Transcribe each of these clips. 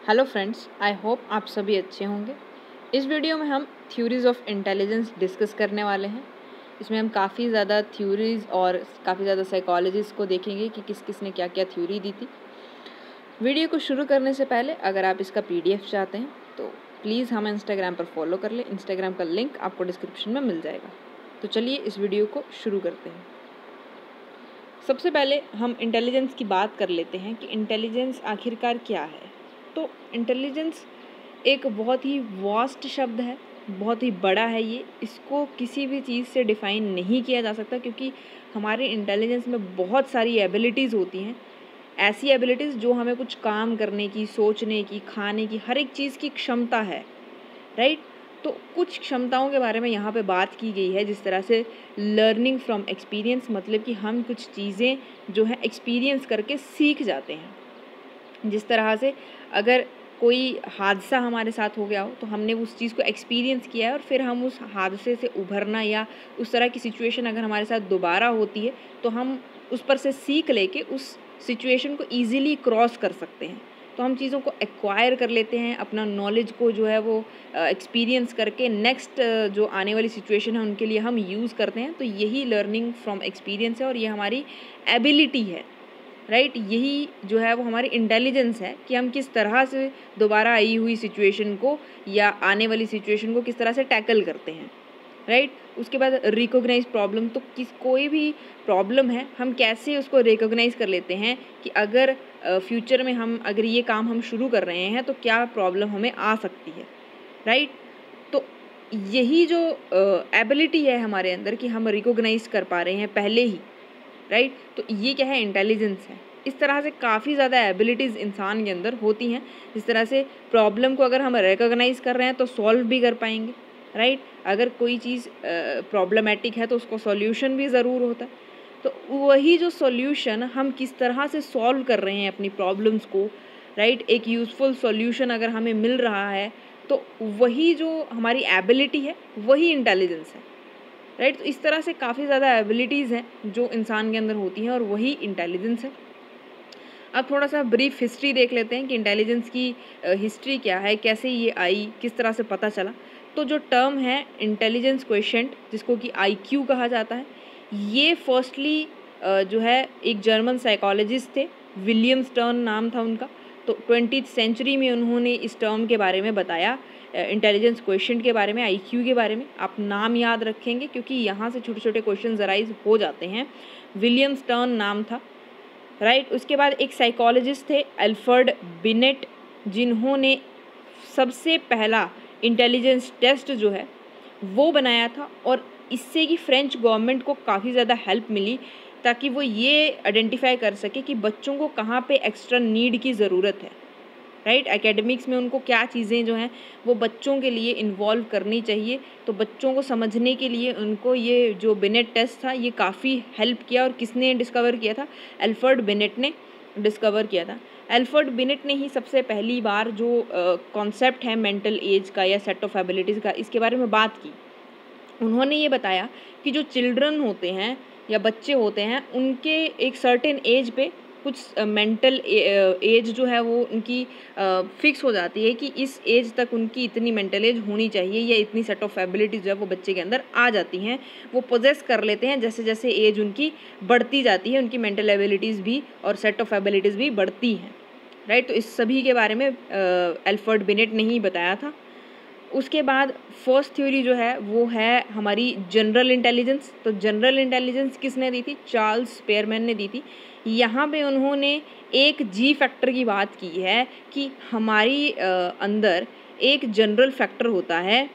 Hello friends, I hope आप सभी अच्छे होंगे। इस वीडियो में हम थ्योरीज ऑफ इंटेलिजेंस डिस्कस करने वाले हैं। इसमें हम काफ़ी ज़्यादा थ्योरीज और काफ़ी ज़्यादा साइकोलॉजिस्ट को देखेंगे कि किस किस ने क्या क्या थ्योरी दी थी। वीडियो को शुरू करने से पहले अगर आप इसका PDF चाहते हैं तो प्लीज़ हमें इंस्टाग्राम पर फॉलो कर लें। इंस्टाग्राम का लिंक आपको डिस्क्रिप्शन में मिल जाएगा। तो चलिए इस वीडियो को शुरू करते हैं। सबसे पहले हम इंटेलिजेंस की बात कर लेते हैं कि इंटेलिजेंस आखिरकार क्या है। तो इंटेलिजेंस एक बहुत ही वास्ट शब्द है, बहुत ही बड़ा है ये। इसको किसी भी चीज़ से डिफ़ाइन नहीं किया जा सकता क्योंकि हमारे इंटेलिजेंस में बहुत सारी एबिलिटीज़ होती हैं। ऐसी एबिलिटीज़ जो हमें कुछ काम करने की, सोचने की, खाने की, हर एक चीज़ की क्षमता है, राइट। तो कुछ क्षमताओं के बारे में यहाँ पे बात की गई है, जिस तरह से लर्निंग फ्रॉम एक्सपीरियंस, मतलब कि हम कुछ चीज़ें जो है एक्सपीरियंस करके सीख जाते हैं। जिस तरह से अगर कोई हादसा हमारे साथ हो गया हो तो हमने उस चीज़ को एक्सपीरियंस किया है और फिर हम उस हादसे से उभरना या उस तरह की सिचुएशन अगर हमारे साथ दोबारा होती है तो हम उस पर से सीख लेके उस सिचुएशन को ईज़िली क्रॉस कर सकते हैं। तो हम चीज़ों को एक्वायर कर लेते हैं, अपना नॉलेज को जो है वो एक्सपीरियंस करके नेक्स्ट जो आने वाली सिचुएशन है उनके लिए हम यूज़ करते हैं। तो यही लर्निंग फ्रॉम एक्सपीरियंस है और ये हमारी एबिलिटी है, राइट। यही जो है वो हमारी इंटेलिजेंस है कि हम किस तरह से दोबारा आई हुई सिचुएशन को या आने वाली सिचुएशन को किस तरह से टैकल करते हैं, राइट। उसके बाद रिकॉग्नाइज प्रॉब्लम, तो कोई भी प्रॉब्लम है हम कैसे उसको रिकॉग्नाइज कर लेते हैं कि अगर फ्यूचर में हम अगर ये काम हम शुरू कर रहे हैं तो क्या प्रॉब्लम हमें आ सकती है, राइट। तो यही जो एबिलिटी है हमारे अंदर कि हम रिकॉग्नाइज कर पा रहे हैं पहले ही, राइट। तो ये क्या है, इंटेलिजेंस है। इस तरह से काफ़ी ज़्यादा एबिलिटीज़ इंसान के अंदर होती हैं। जिस तरह से प्रॉब्लम को अगर हम रिकॉग्नाइज कर रहे हैं तो सॉल्व भी कर पाएंगे, राइट। अगर कोई चीज़ प्रॉब्लमेटिक है तो उसको सॉल्यूशन भी ज़रूर होता है। तो वही जो सॉल्यूशन हम किस तरह से सॉल्व कर रहे हैं अपनी प्रॉब्लम्स को, राइट, एक यूज़फुल सॉल्यूशन अगर हमें मिल रहा है तो वही जो हमारी एबिलिटी है वही इंटेलिजेंस है, राइट। तो इस तरह से काफ़ी ज़्यादा एबिलिटीज़ हैं जो इंसान के अंदर होती हैं और वही इंटेलिजेंस है। अब थोड़ा सा ब्रीफ हिस्ट्री देख लेते हैं कि इंटेलिजेंस की हिस्ट्री क्या है, कैसे ये आई, किस तरह से पता चला। तो जो टर्म है इंटेलिजेंस क्वोशिएंट, जिसको कि IQ कहा जाता है, ये फर्स्टली जो है एक जर्मन साइकोलॉजिस्ट थे, विलियम स्टर्न नाम था उनका। तो 20th सेंचुरी में उन्होंने इस टर्म के बारे में बताया, इंटेलिजेंस क्वोशिएंट के बारे में, IQ के बारे में। आप नाम याद रखेंगे क्योंकि यहाँ से छोटे छोटे क्वेश्चन अराइज हो जाते हैं। विलियम स्टर्न नाम था, राइट। उसके बाद एक साइकोलॉजिस्ट थे अल्फ्रेड बिनेट, जिन्होंने सबसे पहला इंटेलिजेंस टेस्ट जो है वो बनाया था और इससे कि फ्रेंच गवर्नमेंट को काफ़ी ज़्यादा हेल्प मिली ताकि वो ये आइडेंटिफाई कर सके कि बच्चों को कहाँ पे एक्स्ट्रा नीड की ज़रूरत है, राइट। एकेडमिक्स में उनको क्या चीज़ें जो हैं वो बच्चों के लिए इन्वॉल्व करनी चाहिए। तो बच्चों को समझने के लिए उनको ये जो बिनेट टेस्ट था ये काफ़ी हेल्प किया। और किसने डिस्कवर किया था? अल्फ्रेड बिनेट ने डिस्कवर किया था। अल्फ्रेड बिनेट ने ही सबसे पहली बार जो कॉन्सेप्ट है मेंटल एज का या सेट ऑफ एबिलिटीज़ का, इसके बारे में बात की। उन्होंने ये बताया कि जो चिल्ड्रन होते हैं या बच्चे होते हैं उनके एक सर्टेन एज पे कुछ मेंटल एज जो है वो उनकी फिक्स हो जाती है कि इस एज तक उनकी इतनी मेंटल एज होनी चाहिए या इतनी सेट ऑफ एबिलिटीज़ जो है वो बच्चे के अंदर आ जाती हैं, वो पोजेस कर लेते हैं। जैसे जैसे एज उनकी बढ़ती जाती है उनकी मेंटल एबिलिटीज़ भी और सेट ऑफ एबिलिटीज़ भी बढ़ती हैं, राइट। तो इस सभी के बारे में अल्फ्रेड बिनेट ने ही बताया था। उसके बाद फर्स्ट थ्योरी जो है वो है हमारी जनरल इंटेलिजेंस। तो जनरल इंटेलिजेंस किसने दी थी? चार्ल्स स्पेयरमैन ने दी थी। यहाँ पे उन्होंने एक G फैक्टर की बात की है कि हमारी अंदर एक जनरल फैक्टर होता है,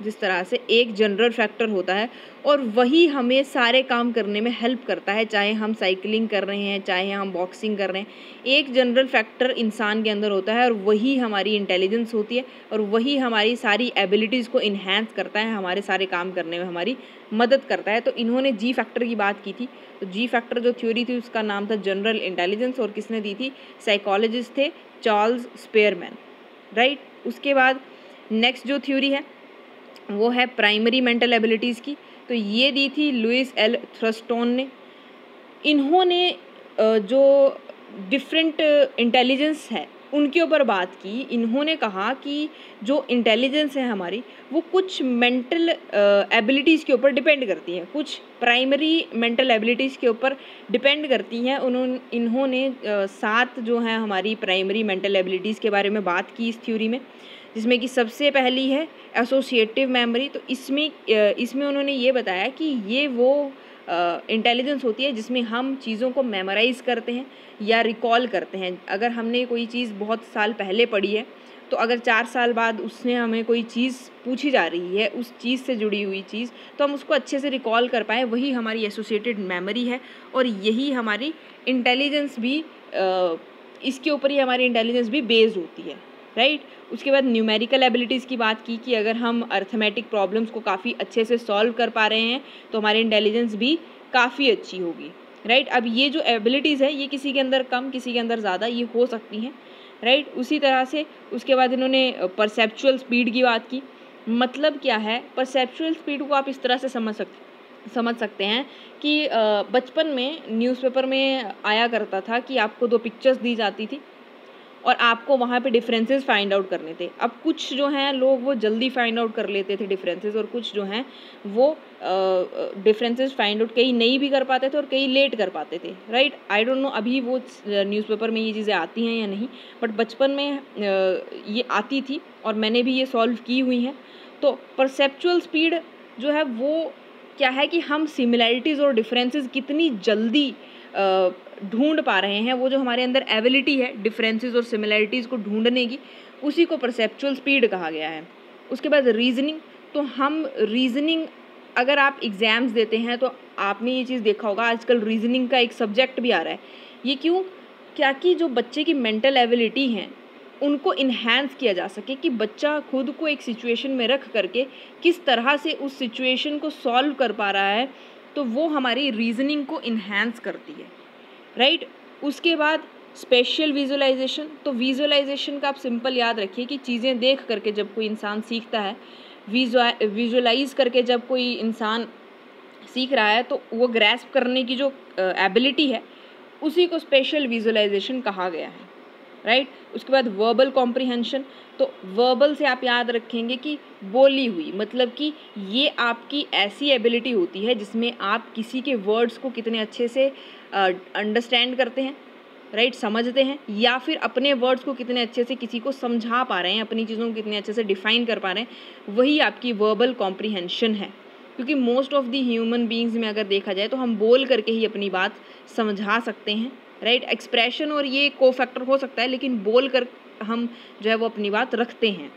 जिस तरह से एक जनरल फैक्टर होता है और वही हमें सारे काम करने में हेल्प करता है, चाहे हम साइकिलिंग कर रहे हैं, चाहे हम बॉक्सिंग कर रहे हैं। एक जनरल फैक्टर इंसान के अंदर होता है और वही हमारी इंटेलिजेंस होती है और वही हमारी सारी एबिलिटीज़ को इन्हेंस करता है, हमारे सारे काम करने में हमारी मदद करता है। तो इन्होंने G फैक्टर की बात की थी। तो G फैक्टर जो थ्योरी थी उसका नाम था जनरल इंटेलिजेंस और किसने दी थी? साइकोलॉजिस्ट थे चार्ल्स स्पेयरमैन, राइट। उसके बाद नेक्स्ट जो थ्योरी है वो है प्राइमरी मेंटल एबिलिटीज़ की। तो ये दी थी लुइस एल थ्रस्टोन ने। इन्होंने जो डिफरेंट इंटेलिजेंस है उनके ऊपर बात की। इन्होंने कहा कि जो इंटेलिजेंस है हमारी वो कुछ मेंटल एबिलिटीज़ के ऊपर डिपेंड करती है, कुछ प्राइमरी मेंटल एबिलिटीज़ के ऊपर डिपेंड करती हैं। इन्होंने 7 जो हैं हमारी प्राइमरी मेंटल एबिलिटीज़ के बारे में बात की इस थ्योरी में, जिसमें कि सबसे पहली है एसोसिएटिव मेमोरी। तो इसमें उन्होंने ये बताया कि ये वो इंटेलिजेंस होती है जिसमें हम चीज़ों को मेमोराइज़ करते हैं या रिकॉल करते हैं। अगर हमने कोई चीज़ बहुत साल पहले पढ़ी है तो अगर 4 साल बाद उसने हमें कोई चीज़ पूछी जा रही है, उस चीज़ से जुड़ी हुई चीज़, तो हम उसको अच्छे से रिकॉल कर पाएँ, वही हमारी एसोसिएटेड मेमोरी है। और यही हमारी इंटेलिजेंस भी इसके ऊपर ही हमारी इंटेलिजेंस भी बेस्ड होती है, राइट। उसके बाद न्यूमेरिकल एबिलिटीज़ की बात की कि अगर हम अर्थमेटिक प्रॉब्लम्स को काफ़ी अच्छे से सॉल्व कर पा रहे हैं तो हमारी इंटेलिजेंस भी काफ़ी अच्छी होगी, राइट। अब ये जो एबिलिटीज़ है ये किसी के अंदर कम, किसी के अंदर ज़्यादा ये हो सकती हैं, राइट। उसी तरह से उसके बाद इन्होंने परसेप्चुअल स्पीड की बात की। मतलब क्या है, परसेप्चुअल स्पीड को आप इस तरह से समझ सकते हैं कि बचपन में न्यूज़पेपर में आया करता था कि आपको 2 पिक्चर्स दी जाती थी और आपको वहाँ पे डिफरेंसेस फाइंड आउट करने थे। अब कुछ जो हैं लोग वो जल्दी फाइंड आउट कर लेते थे डिफरेंसेस, और कुछ जो हैं वो डिफरेंसेस फाइंड आउट कई नहीं भी कर पाते थे और कई लेट कर पाते थे, राइट। आई डोंट नो अभी वो न्यूज़पेपर में ये चीज़ें आती हैं या नहीं, बट बचपन में ये आती थी और मैंने भी ये सॉल्व की हुई हैं। तो परसेप्चुअल स्पीड जो है वो क्या है कि हम सिमिलैरिटीज़ और डिफरेंसेस कितनी जल्दी ढूंढ पा रहे हैं, वो जो हमारे अंदर एबिलिटी है डिफरेंसेस और सिमिलैरिटीज़ को ढूंढने की, उसी को परसेप्चुअल स्पीड कहा गया है। उसके बाद रीजनिंग, तो हम रीजनिंग अगर आप एग्ज़ाम्स देते हैं तो आपने ये चीज़ देखा होगा आजकल रीजनिंग का एक सब्जेक्ट भी आ रहा है। ये क्यों? क्या कि जो बच्चे की मेंटल एबिलिटी हैं उनको इन्हांस किया जा सके कि बच्चा खुद को एक सिचुएशन में रख करके किस तरह से उस सिचुएशन को सॉल्व कर पा रहा है, तो वो हमारी रीजनिंग को इन्हांस करती है, राइट। उसके बाद स्पेशियल विजुअलाइजेशन, तो विजुअलाइजेशन का आप सिंपल याद रखिए कि चीज़ें देख करके जब कोई इंसान सीखता है, विजुअलाइज करके जब कोई इंसान सीख रहा है तो वो ग्रैस्प करने की जो एबिलिटी है उसी को स्पेशल विजुअलाइजेशन कहा गया है, राइट। उसके बाद वर्बल कॉम्प्रिहेंशन, तो वर्बल से आप याद रखेंगे कि बोली हुई, मतलब कि ये आपकी ऐसी एबिलिटी होती है जिसमें आप किसी के वर्ड्स को कितने अच्छे से अंडरस्टैंड करते हैं, राइट, समझते हैं, या फिर अपने वर्ड्स को कितने अच्छे से किसी को समझा पा रहे हैं, अपनी चीज़ों को कितने अच्छे से डिफाइन कर पा रहे हैं, वही आपकी वर्बल कॉम्प्रिहेंशन है। क्योंकि most of the human beings में अगर देखा जाए तो हम बोल करके ही अपनी बात समझा सकते हैं, राइट। एक्सप्रेशन और ये को फैक्टर हो सकता है, लेकिन बोल कर हम जो है वो अपनी बात रखते हैं।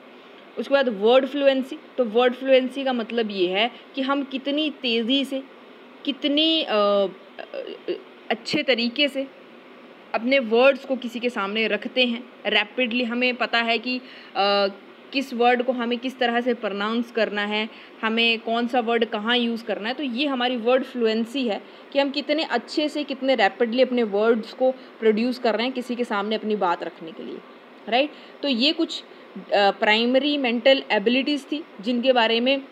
उसके बाद वर्ड फ्लुएंसी, तो वर्ड फ्लुएंसी का मतलब ये है कि हम कितनी तेज़ी से, कितनी अच्छे तरीके से अपने वर्ड्स को किसी के सामने रखते हैं रैपिडली। हमें पता है कि किस वर्ड को हमें किस तरह से प्रोनाउंस करना है, हमें कौन सा वर्ड कहाँ यूज़ करना है, तो ये हमारी वर्ड फ्लुएंसी है कि हम कितने अच्छे से, कितने रैपिडली अपने वर्ड्स को प्रोड्यूस कर रहे हैं किसी के सामने अपनी बात रखने के लिए, राइट। तो ये कुछ प्राइमरी मेंटल एबिलिटीज़ थी जिनके बारे में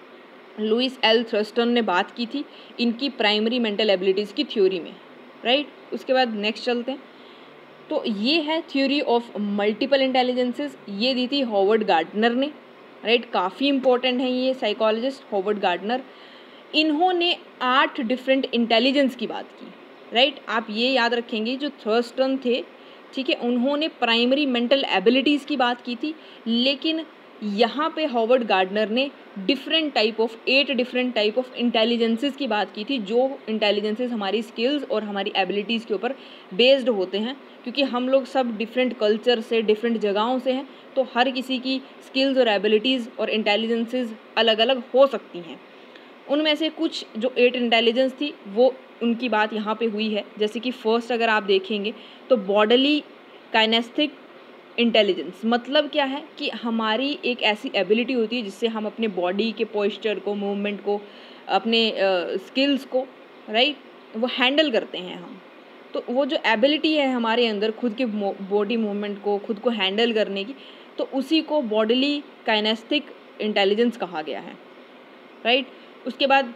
लुइस एल थर्स्टन ने बात की थी इनकी प्राइमरी मेंटल एबिलिटीज़ की थ्योरी में, राइट। उसके बाद नेक्स्ट चलते हैं, तो ये है थ्योरी ऑफ मल्टीपल इंटेलिजेंसेस, ये दी थी हॉवर्ड गार्डनर ने, राइट। काफ़ी इंपॉर्टेंट है ये साइकोलॉजिस्ट हॉवर्ड गार्डनर। इन्होंने 8 डिफरेंट इंटेलिजेंस की बात की, राइट। आप ये याद रखेंगे जो थर्स्टन थे, ठीक है, उन्होंने प्राइमरी मेंटल एबिलिटीज़ की बात की थी, लेकिन यहाँ पे हॉवर्ड गार्डनर ने 8 डिफरेंट टाइप ऑफ इंटेलिजेंसेस की बात की थी, जो इंटेलिजेंसेस हमारी स्किल्स और हमारी एबिलिटीज़ के ऊपर बेस्ड होते हैं। क्योंकि हम लोग सब डिफरेंट कल्चर से, डिफरेंट जगहों से हैं, तो हर किसी की स्किल्स और एबिलिटीज़ और इंटेलिजेंसेस अलग अलग हो सकती हैं। उनमें से कुछ जो 8 इंटेलिजेंस थी वो उनकी बात यहाँ पे हुई है। जैसे कि फर्स्ट अगर आप देखेंगे तो बॉडली काइनेस्थेटिक इंटेलिजेंस, मतलब क्या है कि हमारी एक ऐसी एबिलिटी होती है जिससे हम अपने बॉडी के पोस्चर को, मूवमेंट को, अपने स्किल्स को, राइट, वो हैंडल करते हैं हम। तो वो जो एबिलिटी है हमारे अंदर खुद के बॉडी मूवमेंट को, खुद को हैंडल करने की, तो उसी को बॉडली काइनेस्थेटिक इंटेलिजेंस कहा गया है, राइट। उसके बाद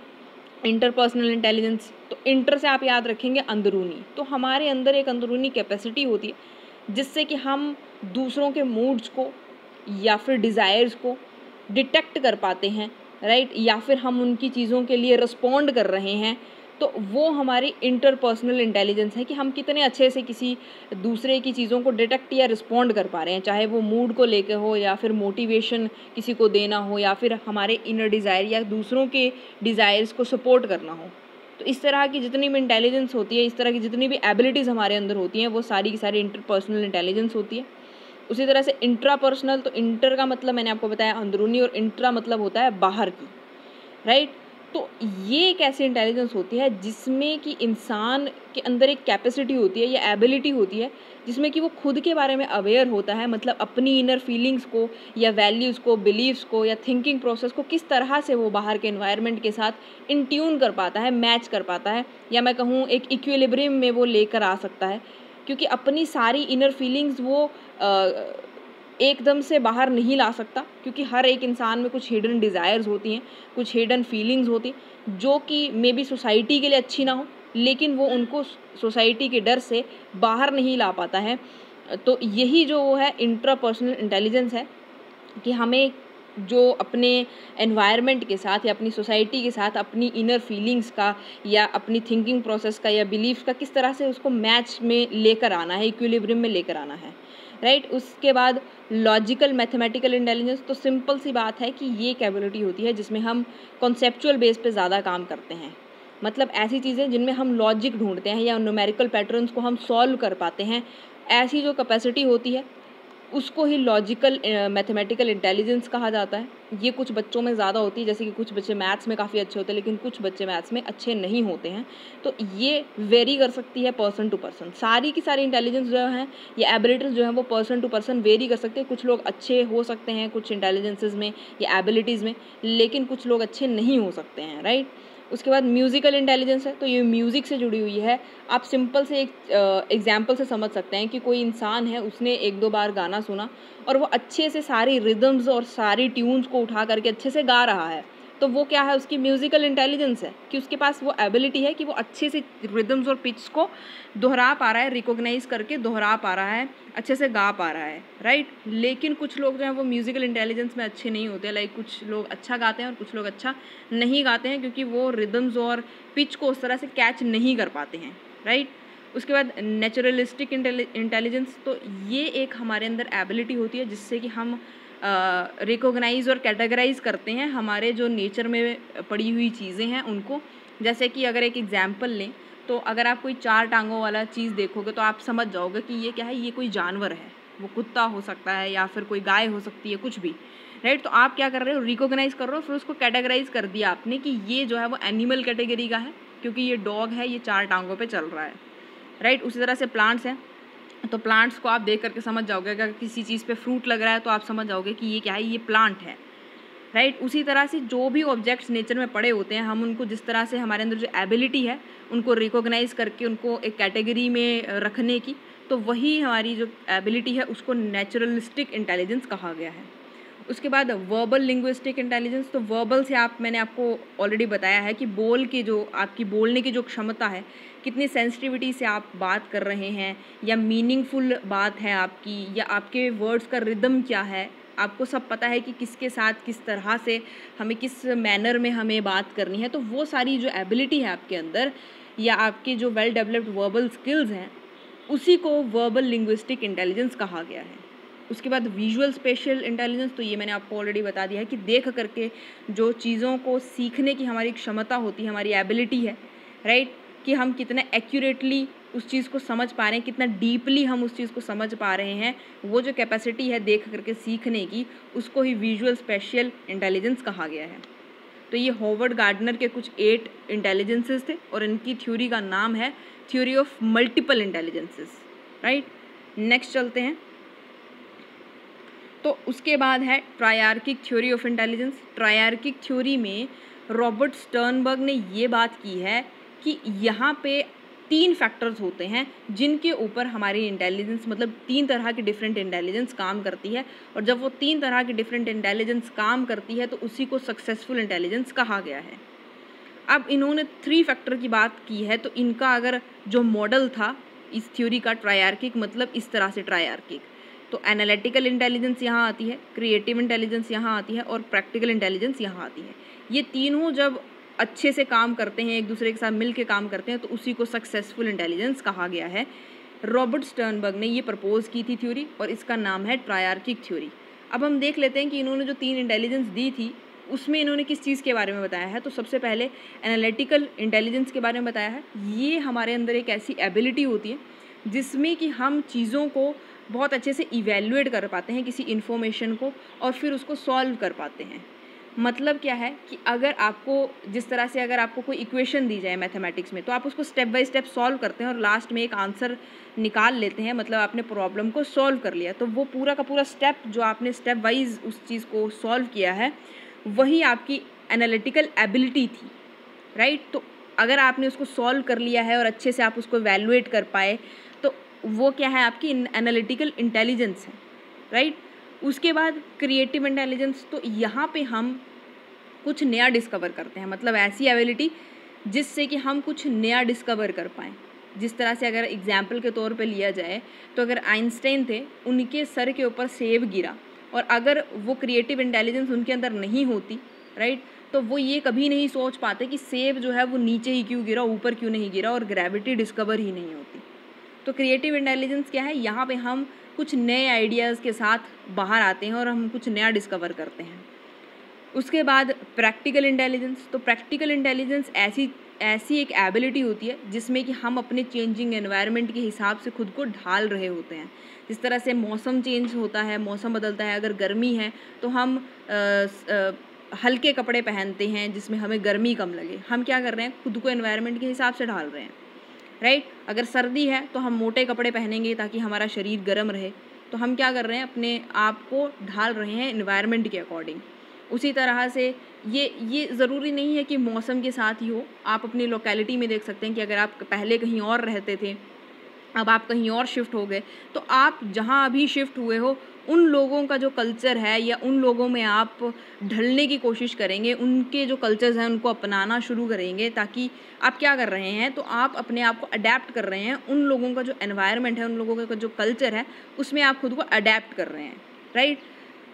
इंटरपर्सनल इंटेलिजेंस, तो इंटर से आप याद रखेंगे अंदरूनी, तो हमारे अंदर एक अंदरूनी कैपेसिटी होती है जिससे कि हम दूसरों के मूड्स को या फिर डिज़ायर्स को डिटेक्ट कर पाते हैं, राइट, या फिर हम उनकी चीज़ों के लिए रिस्पॉन्ड कर रहे हैं, तो वो हमारी इंटरपर्सनल इंटेलिजेंस है कि हम कितने अच्छे से किसी दूसरे की चीज़ों को डिटेक्ट या रिस्पॉन्ड कर पा रहे हैं, चाहे वो मूड को लेकर हो या फिर मोटिवेशन किसी को देना हो या फिर हमारे इनर डिज़ायर या दूसरों के डिज़ायर्स को सपोर्ट करना हो। तो इस तरह की जितनी भी इंटेलिजेंस होती है, इस तरह की जितनी भी एबिलिटीज़ हमारे अंदर होती हैं, वो सारी की सारी इंटरपर्सनल इंटेलिजेंस होती है। उसी तरह से इंट्रापर्सनल, तो इंटर का मतलब मैंने आपको बताया अंदरूनी और इंट्रा मतलब होता है बाहर की, राइट। तो ये एक ऐसी इंटेलिजेंस होती है जिसमें कि इंसान के अंदर एक कैपेसिटी होती है या एबिलिटी होती है जिसमें कि वो खुद के बारे में अवेयर होता है, मतलब अपनी इनर फीलिंग्स को या वैल्यूज़ को, बिलीव्स को या थिंकिंग प्रोसेस को किस तरह से वो बाहर के एनवायरनमेंट के साथ इन ट्यून कर पाता है, मैच कर पाता है, या मैं कहूँ एक इक्विलिब्रियम में वो लेकर आ सकता है। क्योंकि अपनी सारी इनर फीलिंग्स वो एकदम से बाहर नहीं ला सकता, क्योंकि हर एक इंसान में कुछ हिडन डिज़ायर्स होती हैं, कुछ हिडन फीलिंग्स होती हैं जो कि मे बी सोसाइटी के लिए अच्छी ना हो, लेकिन वो उनको सोसाइटी के डर से बाहर नहीं ला पाता है। तो यही जो है इंट्रापर्सनल इंटेलिजेंस है कि हमें जो अपने एनवायरनमेंट के साथ या अपनी सोसाइटी के साथ अपनी इनर फीलिंग्स का या अपनी थिंकिंग प्रोसेस का या बिलीव्स का किस तरह से उसको मैच में लेकर आना है, इक्विलिब्रियम में लेकर आना है, राइट। उसके बाद लॉजिकल मैथमेटिकल इंटेलिजेंस, तो सिंपल सी बात है कि ये कैपेबिलिटी होती है जिसमें हम कॉन्सेप्चुअल बेस पे ज़्यादा काम करते हैं, मतलब ऐसी चीज़ें जिनमें हम लॉजिक ढूंढते हैं या न्यूमेरिकल पैटर्न्स को हम सॉल्व कर पाते हैं, ऐसी जो कैपेसिटी होती है उसको ही लॉजिकल मैथमेटिकल इंटेलिजेंस कहा जाता है। ये कुछ बच्चों में ज़्यादा होती है, जैसे कि कुछ बच्चे मैथ्स में काफ़ी अच्छे होते हैं लेकिन कुछ बच्चे मैथ्स में अच्छे नहीं होते हैं। तो ये वेरी कर सकती है पर्सन टू पर्सन, सारी की सारी इंटेलिजेंस जो है या एबिलिटीज़ जो है वो पर्सन टू पर्सन वेरी कर सकते हैं। कुछ लोग अच्छे हो सकते हैं कुछ इंटेलिजेंसेज में या एबिलिटीज़ में, लेकिन कुछ लोग अच्छे नहीं हो सकते हैं, राइट। उसके बाद म्यूज़िकल इंटेलिजेंस है, तो ये म्यूज़िक से जुड़ी हुई है। आप सिंपल से एक एग्जांपल से समझ सकते हैं कि कोई इंसान है, उसने एक दो बार गाना सुना और वो अच्छे से सारी रिदम्स और सारी ट्यून्स को उठा करके अच्छे से गा रहा है, तो वो क्या है, उसकी म्यूज़िकल इंटेलिजेंस है कि उसके पास वो एबिलिटी है कि वो अच्छे से रिदम्स और पिच को दोहरा पा रहा है, रिकॉग्नाइज करके दोहरा पा रहा है, अच्छे से गा पा रहा है, राइट। लेकिन कुछ लोग जो हैं वो म्यूज़िकल इंटेलिजेंस में अच्छे नहीं होते, लाइक कुछ लोग अच्छा गाते हैं और कुछ लोग अच्छा नहीं गाते हैं क्योंकि वो रिदम्स और पिच को उस तरह से कैच नहीं कर पाते हैं, राइट। उसके बाद नेचुरलिस्टिक इंटेलिजेंस, तो ये एक हमारे अंदर एबिलिटी होती है जिससे कि हम रिकॉग्नाइज और कैटेगराइज करते हैं हमारे जो नेचर में पड़ी हुई चीज़ें हैं उनको। जैसे कि अगर एक एग्जांपल लें तो अगर आप कोई 4 टांगों वाला चीज़ देखोगे तो आप समझ जाओगे कि ये क्या है, ये कोई जानवर है, वो कुत्ता हो सकता है या फिर कोई गाय हो सकती है, कुछ भी, राइट। तो आप क्या कर रहे हो, रिकॉग्नाइज कर रहे हो, फिर उसको कैटेगराइज कर दिया आपने कि ये जो है वो एनिमल कैटेगरी का है क्योंकि ये डॉग है, ये 4 टांगों पे चल रहा है, राइट। उसी तरह से प्लांट्स हैं, तो प्लांट्स को आप देख करके समझ जाओगे, अगर किसी चीज़ पे फ्रूट लग रहा है तो आप समझ जाओगे कि ये क्या है, ये प्लांट है, राइट। उसी तरह से जो भी ऑब्जेक्ट्स नेचर में पड़े होते हैं, हम उनको जिस तरह से हमारे अंदर जो एबिलिटी है उनको रिकॉग्नाइज करके उनको एक कैटेगरी में रखने की, तो वही हमारी जो एबिलिटी है उसको नेचुरलिस्टिक इंटेलिजेंस कहा गया है। उसके बाद वर्बल लिंग्विस्टिक इंटेलिजेंस, तो वर्बल से मैंने आपको ऑलरेडी बताया है कि बोल के जो आपकी बोलने की जो क्षमता है, कितनी सेंसिटिविटी से आप बात कर रहे हैं या मीनिंगफुल बात है आपकी, या आपके वर्ड्स का रिदम क्या है, आपको सब पता है कि किसके साथ किस तरह से हमें किस मैनर में हमें बात करनी है। तो वो सारी जो एबिलिटी है आपके अंदर या आपके जो वेल डेवलप्ड वर्बल स्किल्स हैं उसी को वर्बल लिंग्विस्टिक इंटेलिजेंस कहा गया है। उसके बाद विजुअल स्पेशियल इंटेलिजेंस, तो ये मैंने आपको ऑलरेडी बता दिया है कि देख करके जो चीज़ों को सीखने की हमारी क्षमता होती है, हमारी एबिलिटी है, राइट, कि हम कितना एक्यूरेटली उस चीज़ को समझ पा रहे हैं, कितना डीपली हम उस चीज़ को समझ पा रहे हैं, वो जो कैपेसिटी है देख करके सीखने की, उसको ही विजुअल स्पेशियल इंटेलिजेंस कहा गया है। तो ये हॉवर्ड गार्डनर के कुछ 8 इंटेलिजेंसेस थे और इनकी थ्योरी का नाम है theory of multiple intelligences, right. Next चलते हैं, तो उसके बाद है triarchic theory of intelligence. Triarchic theory में रॉबर्ट स्टर्नबर्ग ने ये बात की है कि यहाँ पे 3 फैक्टर्स होते हैं जिनके ऊपर हमारी इंटेलिजेंस, मतलब 3 तरह की डिफरेंट इंटेलिजेंस काम करती है, और जब वो 3 तरह की डिफरेंट इंटेलिजेंस काम करती है तो उसी को सक्सेसफुल इंटेलिजेंस कहा गया है। अब इन्होंने 3 फैक्टर की बात की है, तो इनका अगर जो मॉडल था इस थ्योरी का ट्रायर्किक मतलब इस तरह से ट्रायर्किक। तो एनालिटिकल इंटेलिजेंस यहाँ आती है, क्रिएटिव इंटेलिजेंस यहाँ आती है और प्रैक्टिकल इंटेलिजेंस यहाँ आती है। ये तीनों जब अच्छे से काम करते हैं, एक दूसरे के साथ मिल के काम करते हैं, तो उसी को सक्सेसफुल इंटेलिजेंस कहा गया है। रॉबर्ट स्टर्नबर्ग ने ये प्रपोज की थी थ्योरी और इसका नाम है ट्रायर्किक थ्योरी। अब हम देख लेते हैं कि इन्होंने जो 3 इंटेलिजेंस दी थी उसमें इन्होंने किस चीज़ के बारे में बताया है। तो सबसे पहले एनालिटिकल इंटेलिजेंस के बारे में बताया है। ये हमारे अंदर एक ऐसी एबिलिटी होती है जिसमें कि हम चीज़ों को बहुत अच्छे से इवेल्युएट कर पाते हैं, किसी इन्फॉर्मेशन को, और फिर उसको सॉल्व कर पाते हैं। मतलब क्या है कि अगर आपको जिस तरह से अगर आपको कोई इक्वेशन दी जाए मैथमेटिक्स में, तो आप उसको स्टेप बाय स्टेप सॉल्व करते हैं और लास्ट में एक आंसर निकाल लेते हैं, मतलब आपने प्रॉब्लम को सॉल्व कर लिया। तो वो पूरा का पूरा स्टेप जो आपने स्टेप वाइज उस चीज़ को सॉल्व किया है, वही आपकी एनालिटिकल एबिलिटी थी, राइट। तो अगर आपने उसको सॉल्व कर लिया है और अच्छे से आप उसको इवैल्यूएट कर पाए, तो वो क्या है, आपकी एनालिटिकल इंटेलिजेंस है, राइट। उसके बाद क्रिएटिव इंटेलिजेंस, तो यहाँ पे हम कुछ नया डिस्कवर करते हैं, मतलब ऐसी एबिलिटी जिससे कि हम कुछ नया डिस्कवर कर पाएँ। जिस तरह से अगर एग्जाम्पल के तौर पे लिया जाए, तो अगर आइंस्टाइन थे, उनके सर के ऊपर सेब गिरा, और अगर वो क्रिएटिव इंटेलिजेंस उनके अंदर नहीं होती, राइट, तो वो ये कभी नहीं सोच पाते कि सेब जो है वो नीचे ही क्यों गिरा, ऊपर क्यों नहीं गिरा, और ग्रेविटी डिस्कवर ही नहीं होती। तो क्रिएटिव इंटेलिजेंस क्या है, यहाँ पे हम कुछ नए आइडियाज़ के साथ बाहर आते हैं और हम कुछ नया डिस्कवर करते हैं। उसके बाद प्रैक्टिकल इंटेलिजेंस, तो प्रैक्टिकल इंटेलिजेंस ऐसी एक एबिलिटी होती है जिसमें कि हम अपने चेंजिंग एनवायरनमेंट के हिसाब से खुद को ढाल रहे होते हैं। जिस तरह से मौसम चेंज होता है, मौसम बदलता है, अगर गर्मी है तो हम हल्के कपड़े पहनते हैं जिसमें हमें गर्मी कम लगे। हम क्या कर रहे हैं, खुद को एनवायरनमेंट के हिसाब से ढाल रहे हैं, राइट। अगर सर्दी है तो हम मोटे कपड़े पहनेंगे ताकि हमारा शरीर गर्म रहे। तो हम क्या कर रहे हैं, अपने आप को ढाल रहे हैं एनवायरनमेंट के अकॉर्डिंग। उसी तरह से ये ज़रूरी नहीं है कि मौसम के साथ ही हो, आप अपनी लोकेलिटी में देख सकते हैं कि अगर आप पहले कहीं और रहते थे, अब आप कहीं और शिफ्ट हो गए, तो आप जहाँ अभी शिफ्ट हुए हो उन लोगों का जो कल्चर है या उन लोगों में आप ढलने की कोशिश करेंगे, उनके जो कल्चर्स हैं उनको अपनाना शुरू करेंगे, ताकि आप क्या कर रहे हैं, तो आप अपने आप को अडेप्ट कर रहे हैं उन लोगों का जो एनवायरनमेंट है, उन लोगों का जो कल्चर है, उसमें आप खुद को अडेप्ट कर रहे हैं, राइट।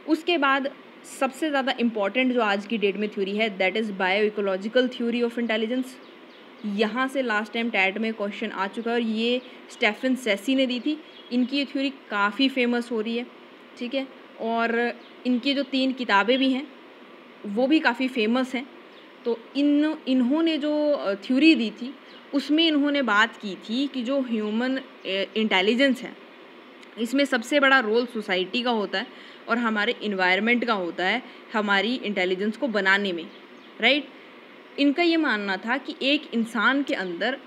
उसके बाद सबसे ज़्यादा इम्पॉर्टेंट जो आज की डेट में थ्योरी है, that is bio ecological theory of intelligence. यहाँ से लास्ट टाइम टैट में क्वेश्चन आ चुका है और ये स्टेफन सेसी ने दी थी। इनकी ये थ्योरी काफ़ी फेमस हो रही है, ठीक है, और इनकी जो 3 किताबें भी हैं वो भी काफ़ी फेमस हैं। तो इन्होंने जो थ्योरी दी थी उसमें इन्होंने बात की थी कि जो ह्यूमन इंटेलिजेंस है, इसमें सबसे बड़ा रोल सोसाइटी का होता है और हमारे इन्वायरमेंट का होता है हमारी इंटेलिजेंस को बनाने में, राइट। इनका ये मानना था कि एक इंसान के अंदर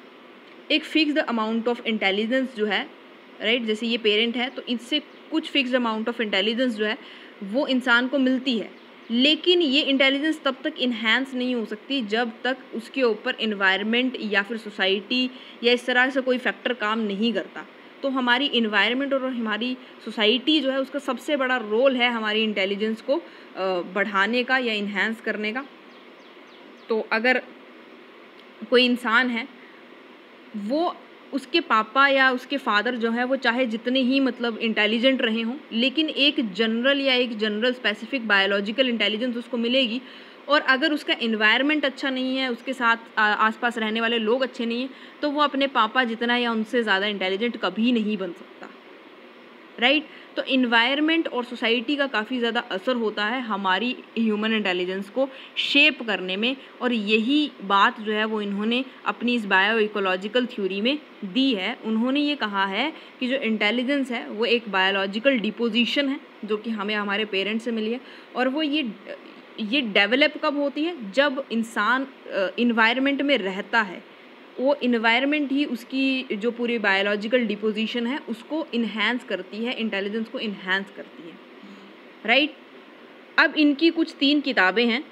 एक फिक्स्ड अमाउंट ऑफ इंटेलिजेंस जो है, राइट, जैसे ये पेरेंट है तो इससे कुछ फिक्स्ड अमाउंट ऑफ इंटेलिजेंस जो है वो इंसान को मिलती है, लेकिन ये इंटेलिजेंस तब तक इन्हांस नहीं हो सकती जब तक उसके ऊपर इन्वायरमेंट या फिर सोसाइटी या इस तरह से कोई फैक्टर काम नहीं करता। तो हमारी इन्वायरमेंट और हमारी सोसाइटी जो है उसका सबसे बड़ा रोल है हमारी इंटेलिजेंस को बढ़ाने का या इन्हांस करने का। तो अगर कोई इंसान है, वो उसके पापा या उसके फादर जो है वो चाहे जितने ही मतलब इंटेलिजेंट रहे हों, लेकिन एक जनरल स्पेसिफिक बायोलॉजिकल इंटेलिजेंस उसको मिलेगी, और अगर उसका एनवायरनमेंट अच्छा नहीं है, उसके साथ आसपास रहने वाले लोग अच्छे नहीं हैं, तो वो अपने पापा जितना या उनसे ज़्यादा इंटेलिजेंट कभी नहीं बन सकता, राइट। तो इन्वायरमेंट और सोसाइटी का काफ़ी ज़्यादा असर होता है हमारी ह्यूमन इंटेलिजेंस को शेप करने में, और यही बात जो है वो इन्होंने अपनी इस बायो इकोलॉजिकल थ्योरी में दी है। उन्होंने ये कहा है कि जो इंटेलिजेंस है वो एक बायोलॉजिकल डिपोजिशन है जो कि हमें हमारे पेरेंट्स से मिली है, और वो ये डेवलप कब होती है, जब इंसान इन्वायरमेंट में रहता है। वो इन्वायरमेंट ही उसकी जो पूरी बायोलॉजिकल डिपोजिशन है उसको इन्हांस करती है, इंटेलिजेंस को इन्हांस करती है, राइट। अब इनकी कुछ 3 किताबें हैं,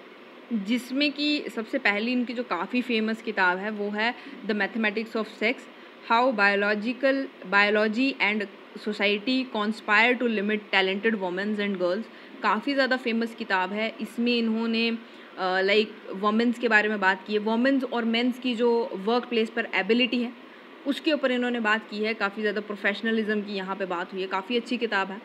जिसमें कि सबसे पहली इनकी जो काफ़ी फेमस किताब है वो है the mathematics of sex, how biology and society conspire to limit talented womens and girls. काफ़ी ज़्यादा फेमस किताब है। इसमें इन्होंने लाइक वुमेन्स के बारे में बात की है, वुमेन्स और मेंस की जो वर्क प्लेस पर एबिलिटी है उसके ऊपर इन्होंने बात की है। काफ़ी ज़्यादा प्रोफेशनलिज्म की यहाँ पे बात हुई है, काफ़ी अच्छी किताब है।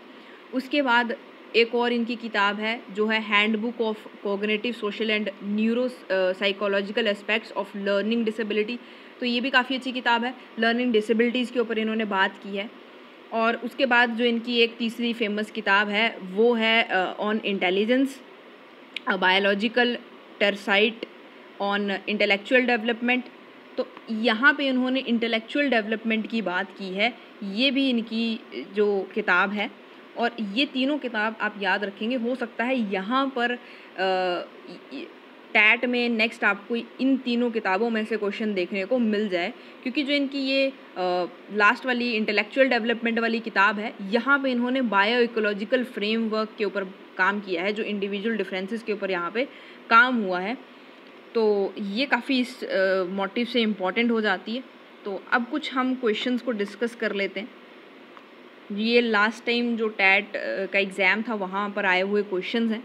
उसके बाद एक और इनकी किताब है जो है handbook of cognitive social and neuro psychological aspects of learning disability, तो ये भी काफ़ी अच्छी किताब है। लर्निंग डिसेबिलिटीज़ के ऊपर इन्होंने बात की है। और उसके बाद जो इनकी एक तीसरी फेमस किताब है वो है on intelligence, biological treatise on intellectual development. तो यहाँ पे इन्होंने इंटेलेक्चुअल डेवलपमेंट की बात की है, ये भी इनकी जो किताब है। और ये तीनों किताब आप याद रखेंगे, हो सकता है यहाँ पर टैट में नेक्स्ट आपको इन तीनों किताबों में से क्वेश्चन देखने को मिल जाए, क्योंकि जो इनकी ये लास्ट वाली इंटेलेक्चुअल डेवलपमेंट वाली किताब है, यहाँ पे इन्होंने बायो इकोलॉजिकल फ्रेमवर्क के ऊपर काम किया है, जो इंडिविजुअल डिफरेंसेस के ऊपर यहाँ पे काम हुआ है। तो ये काफ़ी इस मोटिव से इम्पॉर्टेंट हो जाती है। तो अब कुछ हम क्वेश्चंस को डिस्कस कर लेते हैं। ये लास्ट टाइम जो टैट का एग्ज़ाम था वहाँ पर आए हुए क्वेश्चंस हैं,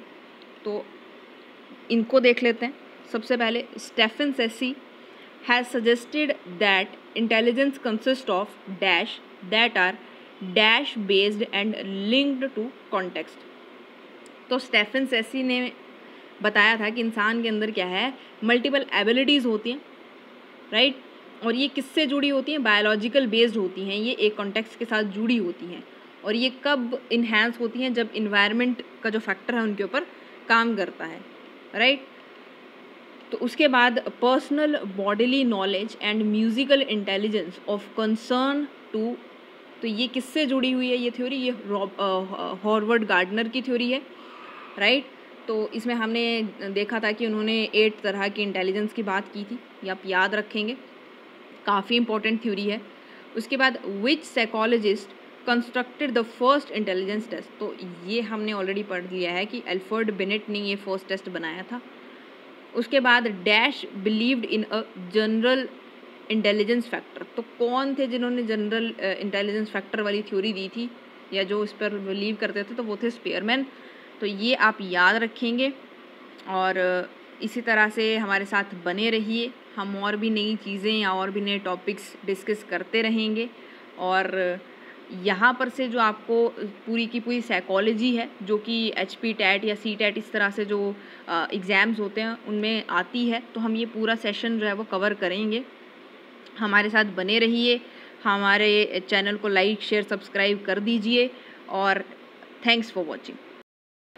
तो इनको देख लेते हैं। सबसे पहले, Stephen Ceci has suggested that intelligence consist of dash that are dash based and linked to context. तो स्टेफन सेसी ने बताया था कि इंसान के अंदर क्या है, मल्टीपल एबिलिटीज़ होती हैं, राइट, और ये किससे जुड़ी होती हैं, बायोलॉजिकल बेस्ड होती हैं, ये एक कॉन्टेक्स्ट के साथ जुड़ी होती हैं। और ये कब इन्हांस होती हैं, जब इन्वायरमेंट का जो फैक्टर है उनके ऊपर काम करता है, राइट। तो उसके बाद, personal bodily knowledge and musical intelligence of concern to, तो ये किससे जुड़ी हुई है ये थ्योरी, ये हॉवर्ड गार्डनर की थ्योरी है, राइट। तो इसमें हमने देखा था कि उन्होंने 8 तरह की इंटेलिजेंस की बात की थी, ये आप याद रखेंगे, काफ़ी इंपॉर्टेंट थ्योरी है। उसके बाद, which psychologist constructed the first intelligence test, तो ये हमने ऑलरेडी पढ़ लिया है कि अल्फ्रेड बिनेट ने ये फर्स्ट टेस्ट बनाया था। उसके बाद, dash believed in a general intelligence factor, तो कौन थे जिन्होंने जनरल इंटेलिजेंस फैक्टर वाली थ्योरी दी थी या जो इस पर बिलीव करते थे, तो वो थे स्पीयरमैन। तो ये आप याद रखेंगे और इसी तरह से हमारे साथ बने रहिए। हम और भी नई चीज़ें या और भी नए टॉपिक्स डिस्कस करते रहेंगे। और यहाँ पर से जो आपको पूरी की पूरी साइकोलॉजी है, जो कि HP टैट या C टैट इस तरह से जो एग्ज़ाम्स होते हैं उनमें आती है, तो हम ये पूरा सेशन जो है वो कवर करेंगे। हमारे साथ बने रहिए, हमारे चैनल को लाइक शेयर सब्सक्राइब कर दीजिए और थैंक्स फॉर वॉचिंग।